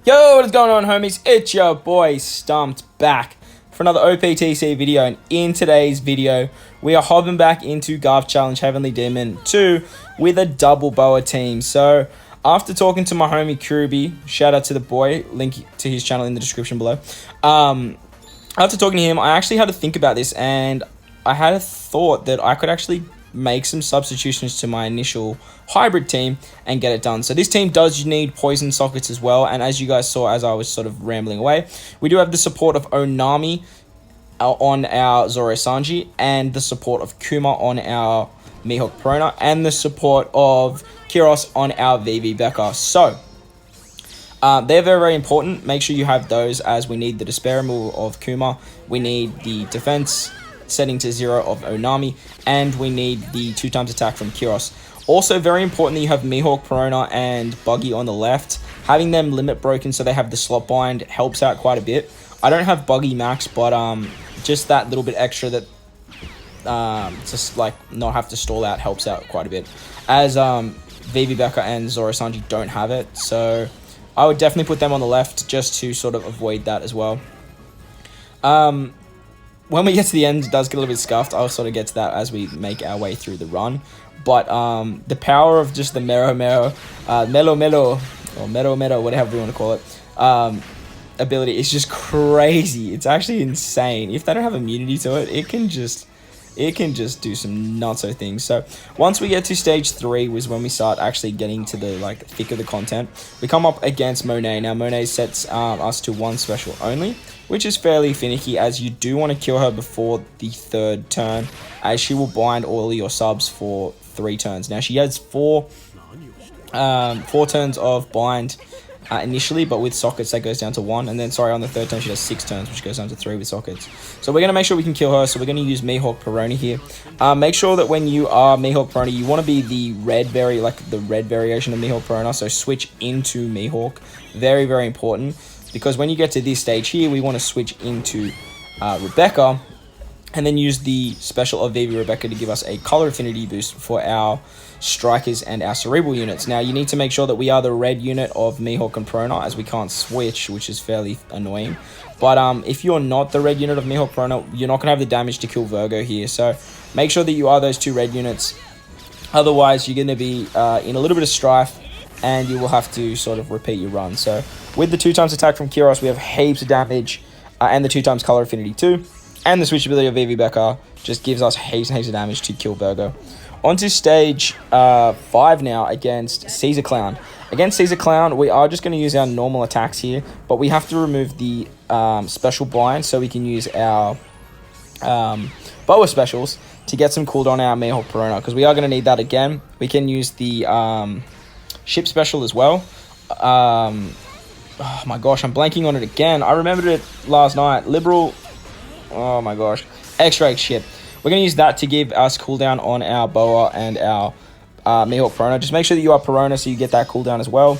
Yo, what is going on, homies? It's your boy Stumped back for another OPTC video, and in today's video we are hopping back into Garth Challenge Heavenly Demon 2 with a double BOA team. So after talking to my homie Kuruby, shout out to the boy, link to his channel in the description below. After talking to him, I actually had to think about this, and I had a thought that I could actually make some substitutions to my initial hybrid team and get it done. So this team does need poison sockets as well, and as you guys saw as I was sort of rambling away, we do have the support of Onami on our Zoro Sanji, and the support of Kuma on our Mihawk Perona, and the support of Kiros on our VV Becca. So they're very, very important. Make sure you have those, as we need the Despair removal of Kuma, we need the defense setting to 0 of Onami, and we need the 2x attack from Kiros. Also very important that you have Mihawk, Perona, and Buggy on the left. Having them limit broken so they have the slot bind helps out quite a bit. I don't have Buggy max, but just that little bit extra that just like not have to stall out helps out quite a bit, as VV Becca and Zoro Sanji don't have it. So I would definitely put them on the left just to sort of avoid that as well. When we get to the end, it does get a little bit scuffed. I'll sort of get to that as we make our way through the run. But the power of just the MERO-MERO, or MERO-MERO, whatever you want to call it, ability is just crazy. It's actually insane. If they don't have immunity to it, it can just do some nutso things. So once we get to stage 3 was when we start actually getting to the thick of the content. We come up against Monet. Now Monet sets us to 1 special only, which is fairly finicky, as you do want to kill her before the 3rd turn, as she will bind all your subs for 3 turns. Now she has 4 turns of bind initially, but with sockets that goes down to 1, and then on the 3rd turn she has 6 turns, which goes down to 3 with sockets. So we're going to make sure we can kill her, so we're going to use Mihawk Perona here. Make sure that when you are Mihawk Perona, you want to be the red variation of Mihawk Perona, so switch into Mihawk. Very, very important, because when you get to this stage here, we want to switch into Rebecca, and then use the special of VV Rebecca to give us a color affinity boost for our strikers and our cerebral units. Now you need to make sure that we are the red unit of Mihawk and Perona, as we can't switch, which is fairly annoying. But if you're not the red unit of Mihawk Perona, you're not going to have the damage to kill Virgo here. So make sure that you are those 2 red units. Otherwise, you're going to be in a little bit of strife, and you will have to sort of repeat your run. So with the 2x attack from Kiros, we have heaps of damage, and the 2x color affinity too. And the switch ability of VV Becca just gives us heaps and heaps of damage to kill Virgo. On to stage 5 now against Caesar Clown. Against Caesar Clown, we are just going to use our normal attacks here, but we have to remove the special bind so we can use our BOA specials to get some cooldown on our Mihawk Perona, because we are going to need that again. We can use the ship special as well. Oh my gosh, I'm blanking on it again. I remembered it last night. Liberal... Oh my gosh. X-ray ship. We're going to use that to give us cooldown on our BOA and our Mihawk Perona. Just make sure that you are Perona so you get that cooldown as well.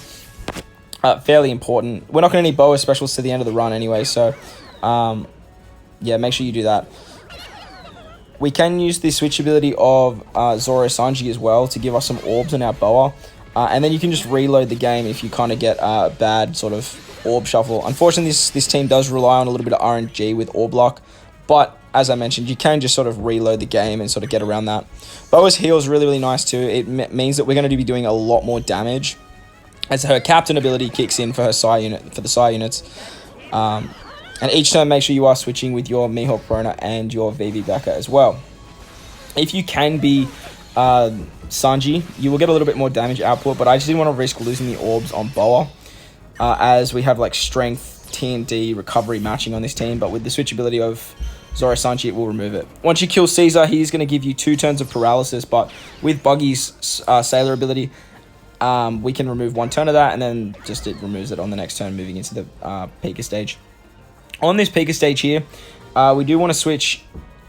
Fairly important. We're not going to need BOA specials to the end of the run anyway, so yeah, make sure you do that. We can use the switch ability of Zoro Sanji as well to give us some orbs on our BOA. And then you can just reload the game if you kind of get a bad sort of orb shuffle. Unfortunately, this team does rely on a little bit of RNG with orb lock, but as I mentioned, you can just sort of reload the game and sort of get around that. BOA's heal is really, really nice too. It means that we're going to be doing a lot more damage, as her captain ability kicks in for her Psi unit, for the Psi units. And each turn, make sure you are switching with your Mihawk Perona and your VV Becca as well. If you can be Sanji, you will get a little bit more damage output, but I just didn't want to risk losing the orbs on BOA, as we have strength, TNT, recovery matching on this team, but with the switch ability of Zoro Sanji, it will remove it. Once you kill Caesar, he's going to give you 2 turns of paralysis, but with Buggy's Sailor ability, we can remove 1 turn of that, and then just it removes it on the next turn, moving into the Pika stage. On this Pika stage here, we do want to switch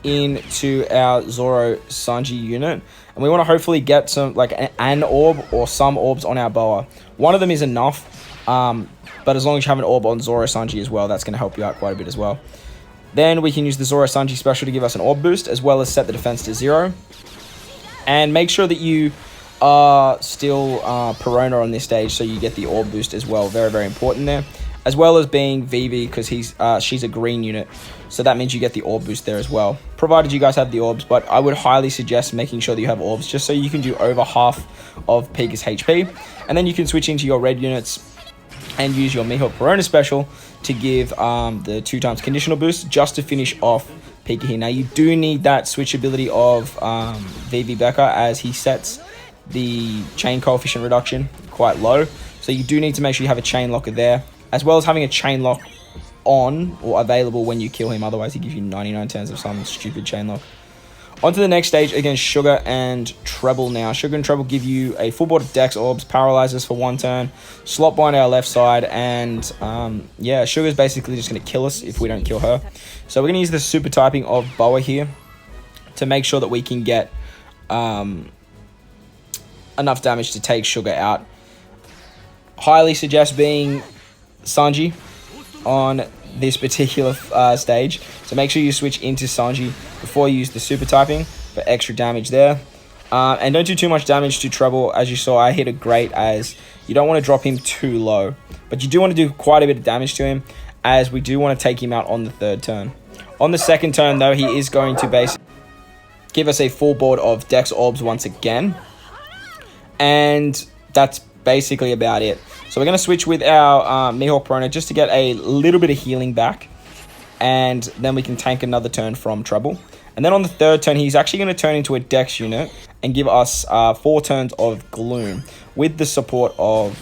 into our Zoro Sanji unit, and we want to hopefully get some an orb or some orbs on our BOA. One of them is enough, but as long as you have an orb on Zoro Sanji as well, that's going to help you out quite a bit as well. Then we can use the Zoro Sanji special to give us an orb boost, as well as set the defense to 0. And make sure that you are still Perona on this stage, so you get the orb boost as well. Very, very important there. as well as being Vivi because she's a green unit. So that means you get the orb boost there as well, provided you guys have the orbs. But I would highly suggest making sure that you have orbs, just so you can do over half of Pika's HP. And then you can switch into your red units and use your Mihawk Perona special to give the 2x conditional boost just to finish off Pika here. Now you do need that switchability of Vivi Becca, as he sets the chain coefficient reduction quite low. So you do need to make sure you have a chain locker there, as well as having a chain lock on or available when you kill him. Otherwise he gives you 99 turns of some stupid chain lock. On to the next stage against Sugar and Treble now. Sugar and Treble give you a full board of Dex Orbs, paralyzes for 1 turn, slot bind our left side, and yeah, Sugar's basically just going to kill us if we don't kill her. So we're going to use the super typing of BOA here to make sure that we can get enough damage to take Sugar out. Highly suggest being Sanji on this particular stage, so make sure you switch into Sanji before you use the super typing for extra damage there. And don't do too much damage to Treble. As you saw, I hit a great, as you don't want to drop him too low, but you do want to do quite a bit of damage to him, as we do want to take him out on the 3rd turn. On the 2nd turn though, he is going to basically give us a full board of Dex Orbs once again, and that's basically about it. So we're going to switch with our Mihawk Perona just to get a little bit of healing back, and then we can tank another turn from Treble. And then on the 3rd turn, he's actually going to turn into a Dex unit and give us 4 turns of Gloom. With the support of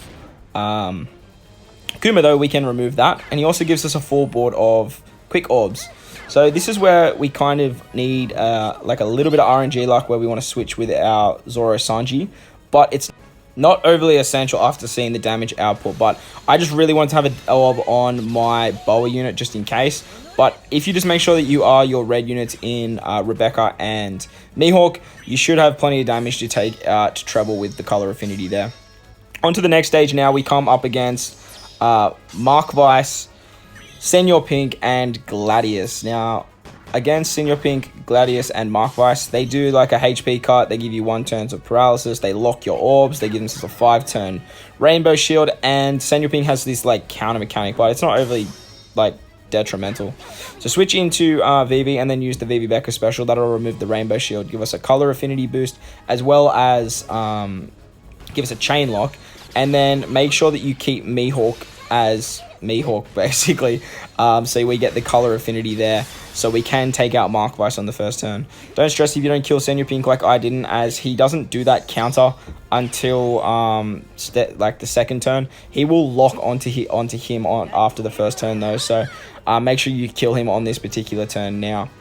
Kuma though, we can remove that, and he also gives us a full board of Quick Orbs. So this is where we kind of need like a little bit of RNG luck, where we want to switch with our Zoro Sanji, but it's not overly essential after seeing the damage output. But I just really want to have an orb on my BOA unit just in case. But if you just make sure that you are your red units in Rebecca and Mihawk, you should have plenty of damage to take out Treble with the color affinity there. On to the next stage now, we come up against Mark Vice, Senor Pink, and Gladius. Now, against Senor Pink, Gladius, and Mark Vice, they do like a HP cut. They give you 1 turn of paralysis. They lock your orbs. They give them a 5-turn rainbow shield. And Senor Pink has this like counter mechanic, but it's not overly like detrimental. So switch into Vivi and then use the Vivi Becca special. That'll remove the rainbow shield, give us a color affinity boost, as well as give us a chain lock. And then make sure that you keep Mihawk as Mihawk basically, so we get the color affinity there, so we can take out Mark Vice on the 1st turn. Don't stress if you don't kill Senor Pink like I didn't, as he doesn't do that counter until like the 2nd turn. He will lock onto him on after the 1st turn though, so make sure you kill him on this particular turn. Now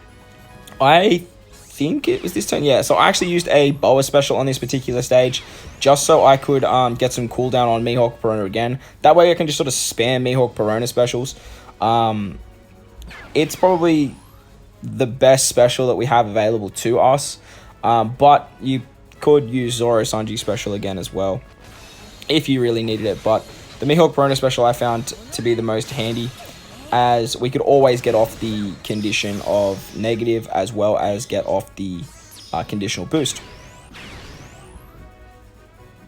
I think it was this turn, yeah, so I actually used a BOA special on this particular stage just so I could get some cooldown on Mihawk Perona again. That way I can just sort of spam Mihawk Perona specials. It's probably the best special that we have available to us, but you could use Zoro Sanji special again as well if you really needed it. But the Mihawk Perona special I found to be the most handy, as we could always get off the condition of negative, as well as get off the conditional boost.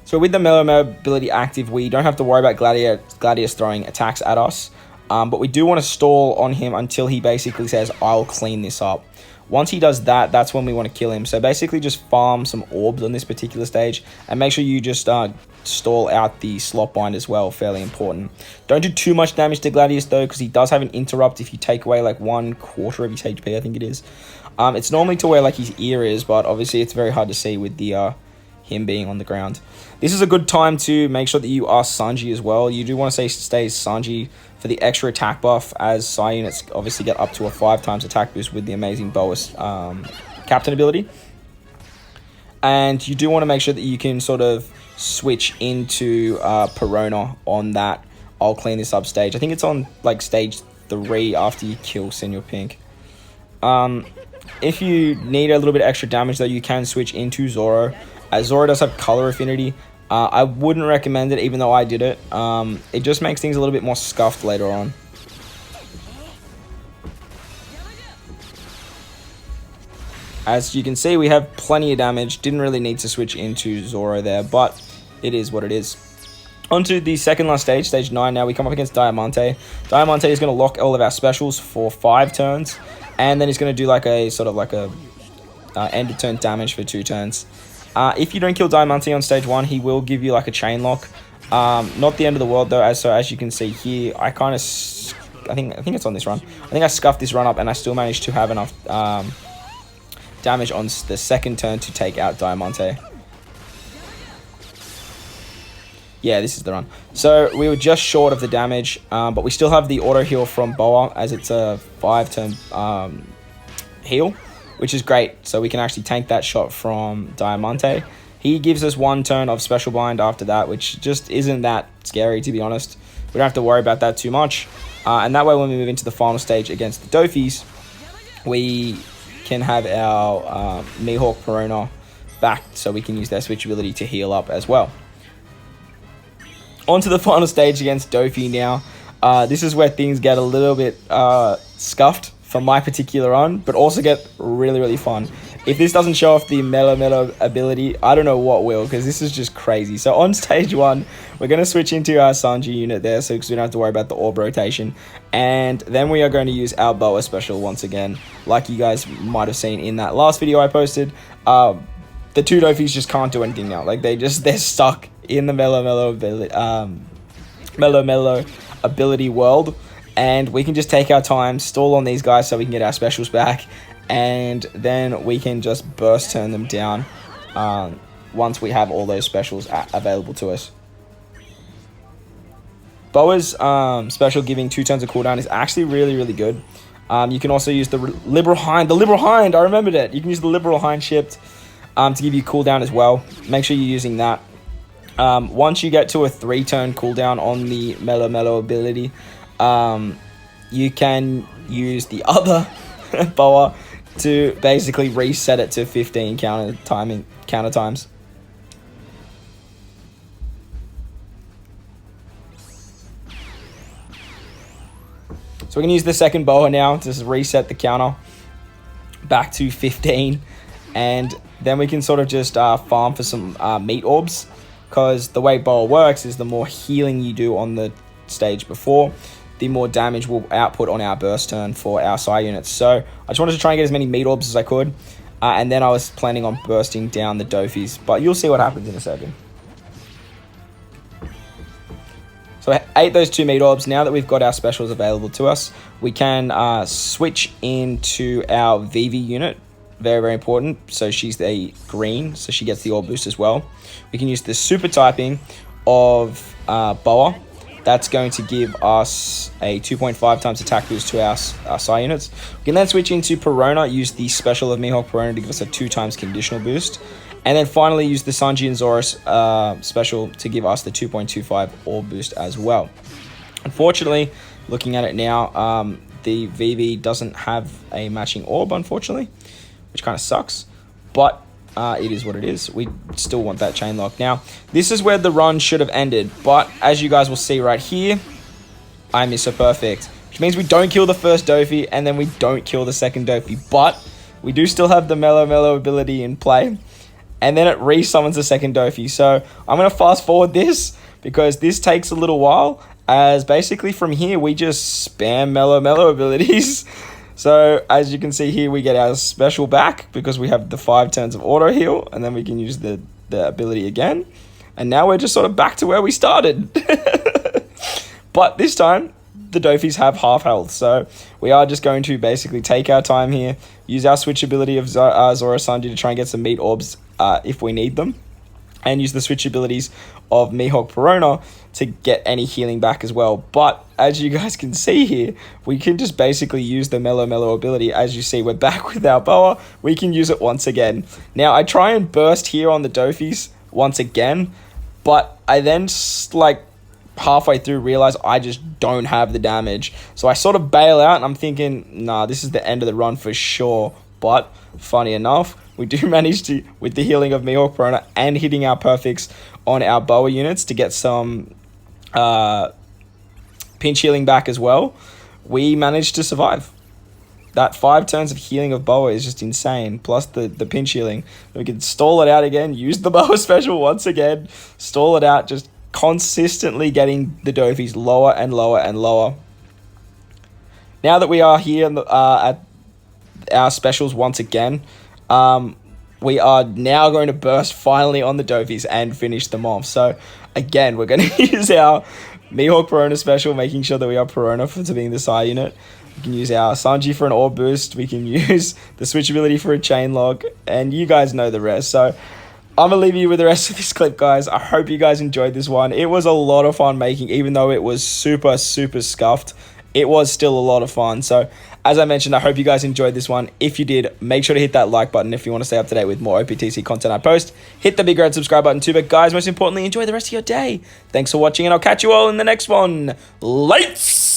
So with the MERO-MERO ability active, we don't have to worry about Gladius throwing attacks at us, but we do want to stall on him until he basically says, I'll clean this up. Once he does that, that's when we want to kill him. So basically just farm some orbs on this particular stage, and make sure you just stall out the slot bind as well, fairly important. Don't do too much damage to Gladius though, because he does have an interrupt if you take away like 1/4 of his HP, I think it is. It's normally to where like his ear is, but obviously it's very hard to see with the him being on the ground. This is a good time to make sure that you are Sanji as well. You do want to stay Sanji for the extra attack buff, as Sai units obviously get up to a 5x attack boost with the amazing BOA captain ability. And you do want to make sure that you can sort of switch into Perona on that I'll clean this up stage. I think it's on like stage 3 after you kill Senor Pink. If you need a little bit extra damage though, you can switch into Zoro, as Zoro does have color affinity. I wouldn't recommend it, even though I did it. It just makes things a little bit more scuffed later on. As you can see, we have plenty of damage. Didn't really need to switch into Zoro there, but it is what it is. Onto the second last stage, stage 9 now. We come up against Diamante. Diamante is going to lock all of our specials for 5 turns. And then he's going to do like a sort of like a end of turn damage for 2 turns. If you don't kill Diamante on stage 1, he will give you like a chain lock. Not the end of the world though, as you can see here, I think it's on this run. I think I scuffed this run up and I still managed to have enough damage on the second turn to take out Diamante. Yeah, this is the run. So we were just short of the damage, but we still have the auto heal from BOA as it's a 5-turn heal, which is great. So we can actually tank that shot from Diamante. He gives us 1 turn of special bind after that, which just isn't that scary, to be honest. We don't have to worry about that too much. And that way, when we move into the final stage against the Doffys, we can have our Mihawk Perona back, so we can use their switch ability to heal up as well. On to the final stage against Doffy now. This is where things get a little bit scuffed for my particular run, but also get really, really fun. If this doesn't show off the MERO-MERO ability, I don't know what will, because this is just crazy. So on stage 1, we're going to switch into our Sanji unit there, so because we don't have to worry about the orb rotation. And then we are going to use our BOA special once again, like you guys might have seen in that last video I posted. The 2 Doffys just can't do anything now. Like they're stuck in the MERO-MERO ability world, and we can just take our time, stall on these guys so we can get our specials back, and then we can just burst turn them down once we have all those specials available to us. BOA's special giving 2 turns of cooldown is actually really, really good. You can also use the Liberal Hind. I remembered it. You can use the Liberal Hind shift to give you cooldown as well. Make sure you're using that. Once you get to a 3-turn cooldown on the MERO-MERO ability, you can use the other BOA to basically reset it to 15 counter times. So we're going to use the second BOA now to just reset the counter back to 15, and then we can sort of just farm for some meat orbs, because the way BOA works is the more healing you do on the stage before, the more damage will output on our burst turn for our Psy units. So I just wanted to try and get as many meat orbs as I could, and then I was planning on bursting down the Doffys, but you'll see what happens in a second. So I ate those 2 meat orbs. Now that we've got our specials available to us, we can switch into our VV unit. Very, very important. So she's the green, so she gets the orb boost as well. We can use the super typing of BOA. That's going to give us a 2.5 times attack boost to our Psy units. We can then switch into Perona, use the special of Mihawk Perona to give us a 2 times conditional boost. And then finally use the Sanji and Zoro's special to give us the 2.25 orb boost as well. Unfortunately, looking at it now, the VV doesn't have a matching orb, unfortunately, which kind of sucks. But it is what it is. We still want that chain lock. Now, this is where the run should have ended, but as you guys will see right here, I miss a perfect, which means we don't kill the first Doffy, and then we don't kill the second Doffy, but we do still have the MERO-MERO ability in play, and then it re-summons the second Doffy. So I'm going to fast forward this, because this takes a little while, as basically from here, we just spam MERO-MERO abilities. So, as you can see here, we get our special back because we have the 5 turns of auto heal, and then we can use the ability again. And now we're just sort of back to where we started. But this time, the Doffys have half health. So, we are just going to basically take our time here, use our switch ability of Zoro Sanji to try and get some meat orbs if we need them, and use the switch abilities of Mihawk Perona to get any healing back as well. But as you guys can see here, we can just basically use the MERO-MERO ability. As you see, we're back with our BOA. We can use it once again. Now, I try and burst here on the Doffys once again, but I then, like, halfway through realize I just don't have the damage. So I sort of bail out, and I'm thinking, nah, this is the end of the run for sure. But, funny enough, we do manage to, with the healing of Mihawk Perona and hitting our perfects on our BOA units to get some pinch healing back as well, we managed to survive. That 5 turns of healing of BOA is just insane, plus the pinch healing. We can stall it out again, use the BOA special once again, stall it out, just consistently getting the Doffys lower and lower and lower. Now that we are here at our specials once again, we are now going to burst finally on the Doffys and finish them off. So again, we're going to use our Mihawk Perona special, making sure that we are Perona to being the Psy unit. We can use our Sanji for an Orb boost. We can use the switch ability for a chain lock. And you guys know the rest. So I'm going to leave you with the rest of this clip, guys. I hope you guys enjoyed this one. It was a lot of fun making, even though it was super, super scuffed. It was still a lot of fun. So as I mentioned, I hope you guys enjoyed this one. If you did, make sure to hit that like button if you want to stay up to date with more OPTC content I post. Hit the big red subscribe button too. But guys, most importantly, enjoy the rest of your day. Thanks for watching, and I'll catch you all in the next one. Lights!